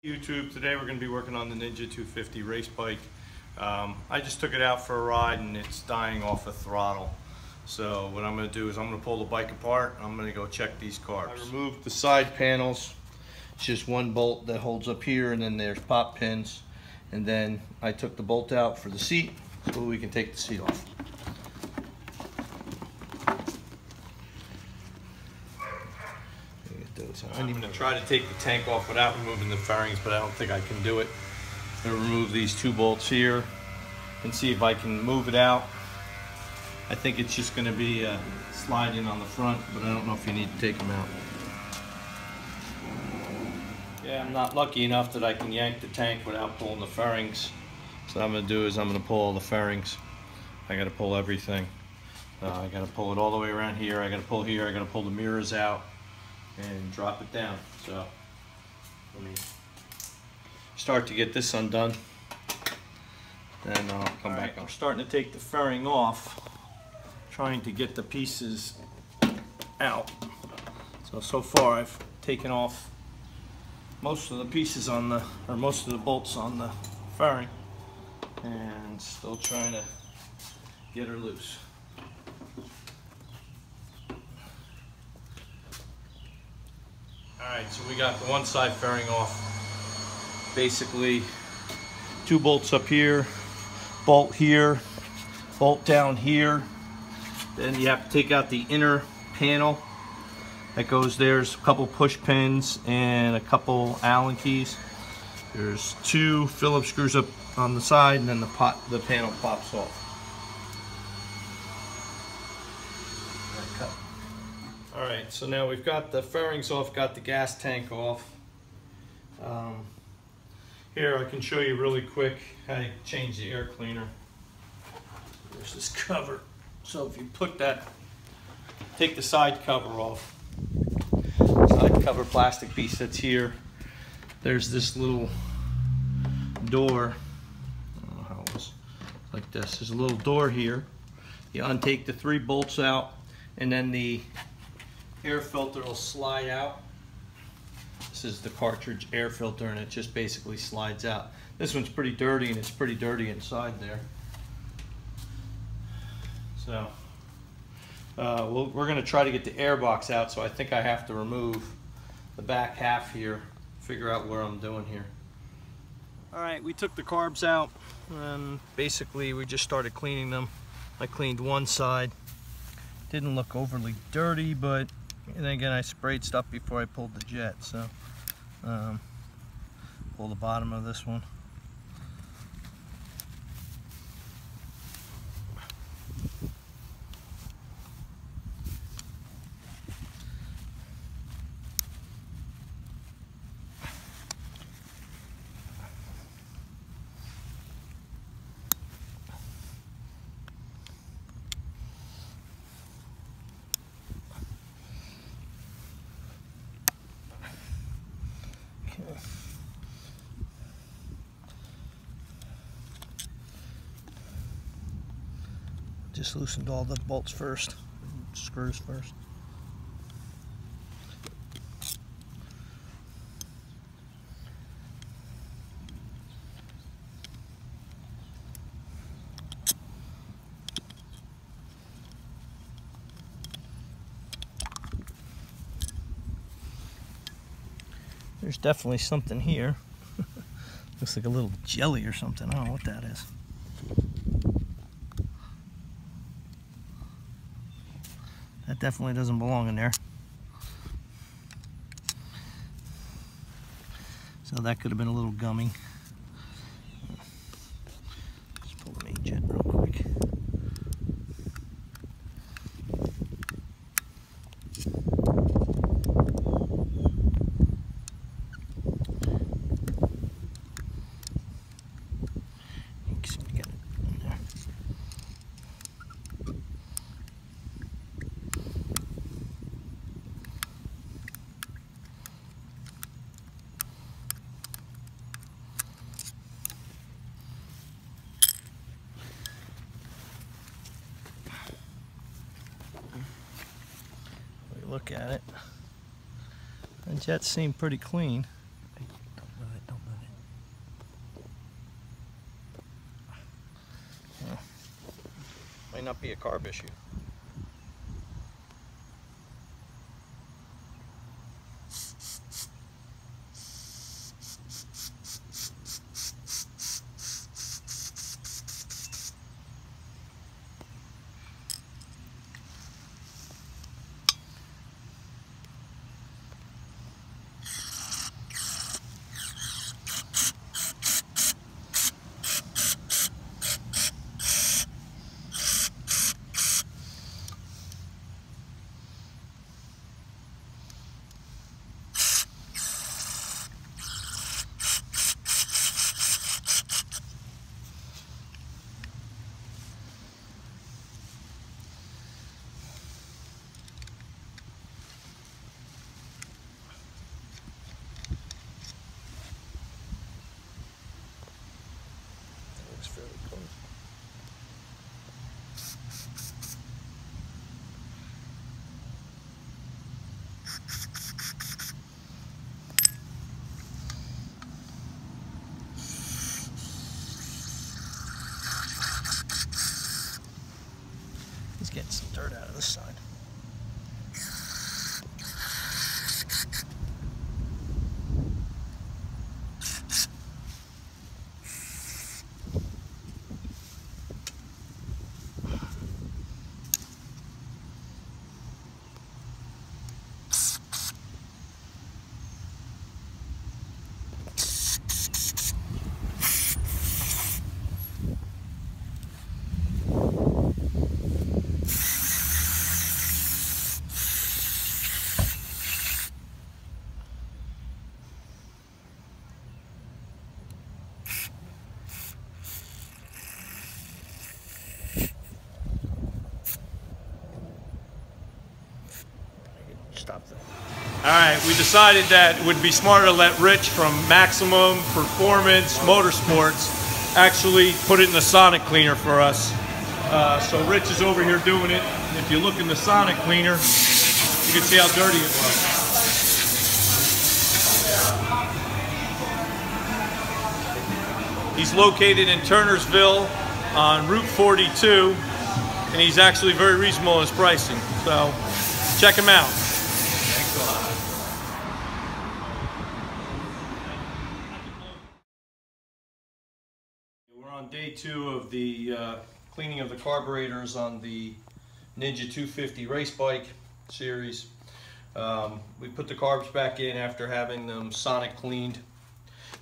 YouTube, today we're going to be working on the Ninja 250 race bike. I just took it out for a ride and it's dying off a throttle. So what I'm going to do is I'm going to pull the bike apart and I'm going to go check these carbs. I removed the side panels. It's just one bolt that holds up here and then there's pop pins. And then I took the bolt out for the seat so we can take the seat off. I'm going to try to take the tank off without removing the fairings, but I don't think I can do it. I'm going to remove these two bolts here and see if I can move it out. I think it's just going to be sliding on the front, but I don't know if you need to take them out. Yeah, I'm not lucky enough that I can yank the tank without pulling the fairings. So what I'm going to do is I'm going to pull all the fairings. I got to pull everything. I got to pull it all the way around here. I got to pull here. I got to pull the mirrors out and drop it down. So let me start to get this undone, then I'll come back. I'm starting to take the fairing off, trying to get the pieces out. So far I've taken off most of the pieces on the, or most of the bolts on the fairing, and still trying to get her loose. Alright, so we got the one side fairing off. Basically, two bolts up here, bolt here, bolt down here. Then you have to take out the inner panel that goes there. There's a couple push pins and a couple Allen keys. There's two Phillips screws up on the side, and then the panel pops off. Alright, so now we've got the fairings off, got the gas tank off. Here I can show you really quick how to change the air cleaner. There's this cover. So if you put that, take the side cover off. Side cover plastic piece that's here. There's this little door. I don't know how it was. Like this. There's a little door here. You untake the three bolts out, and then the air filter will slide out. This is the cartridge air filter, and it just basically slides out. This one's pretty dirty, and it's pretty dirty inside there. So we're going to try to get the air box out, so I think I have to remove the back half here, figure out where I'm doing here. Alright, we took the carbs out, and basically we just started cleaning them. I cleaned one side. Didn't look overly dirty, but and then again, I sprayed stuff before I pulled the jet, so pull the bottom of this one. Just loosened all the bolts first, screws first. There's definitely something here. Looks like a little jelly or something. I don't know what that is. That definitely doesn't belong in there. So that could have been a little gummy. Just pull the main jet real quick. Look at it. The jets seem pretty clean. Don't Might not be a carb issue. Fairly close. He's getting some dirt out of this side. Stop that. All right, we decided that it would be smarter to let Rich from Maximum Performance Motorsports actually put it in the sonic cleaner for us. So Rich is over here doing it. And if you look in the sonic cleaner, you can see how dirty it was. He's located in Turnersville on Route 42, and he's actually very reasonable in his pricing. So check him out. We're on day 2 of the cleaning of the carburetors on the Ninja 250 race bike series. We put the carbs back in after having them sonic cleaned.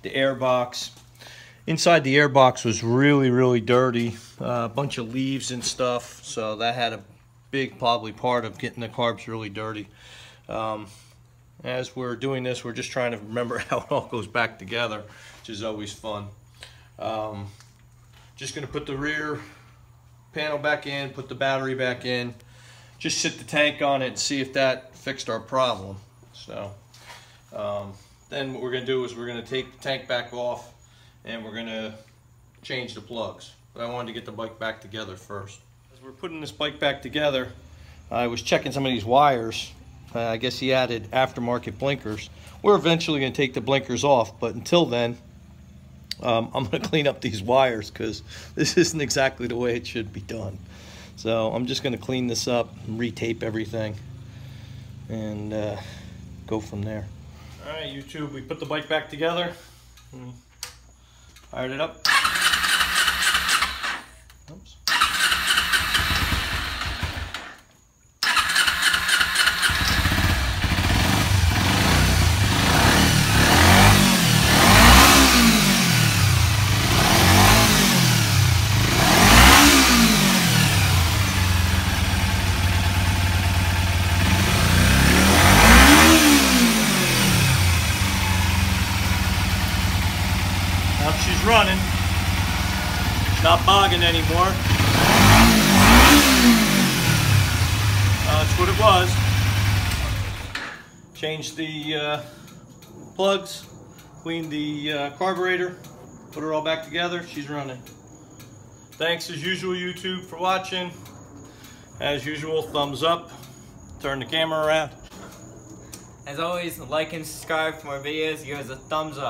The air box. Inside the air box was really dirty. A bunch of leaves and stuff. So that had a big probably part of getting the carbs really dirty. As we're doing this, we're just trying to remember how it all goes back together, which is always fun. Just going to put the rear panel back in, put the battery back in, just sit the tank on it and see if that fixed our problem. So then what we're going to do is we're going to take the tank back off and we're going to change the plugs. But I wanted to get the bike back together first. As we're putting this bike back together, I was checking some of these wires. I guess he added aftermarket blinkers. We're eventually going to take the blinkers off, but until then, I'm going to clean up these wires because this isn't exactly the way it should be done. So I'm just going to clean this up and retape everything and go from there. All right, YouTube, we put the bike back together. Fired it up. Oops. Now she's running. It's not bogging anymore. That's what it was. Changed the plugs, cleaned the carburetor, put her all back together. She's running. Thanks as usual, YouTube, for watching. As usual, thumbs up. Turn the camera around. As always, like and subscribe for more videos. Give us a thumbs up.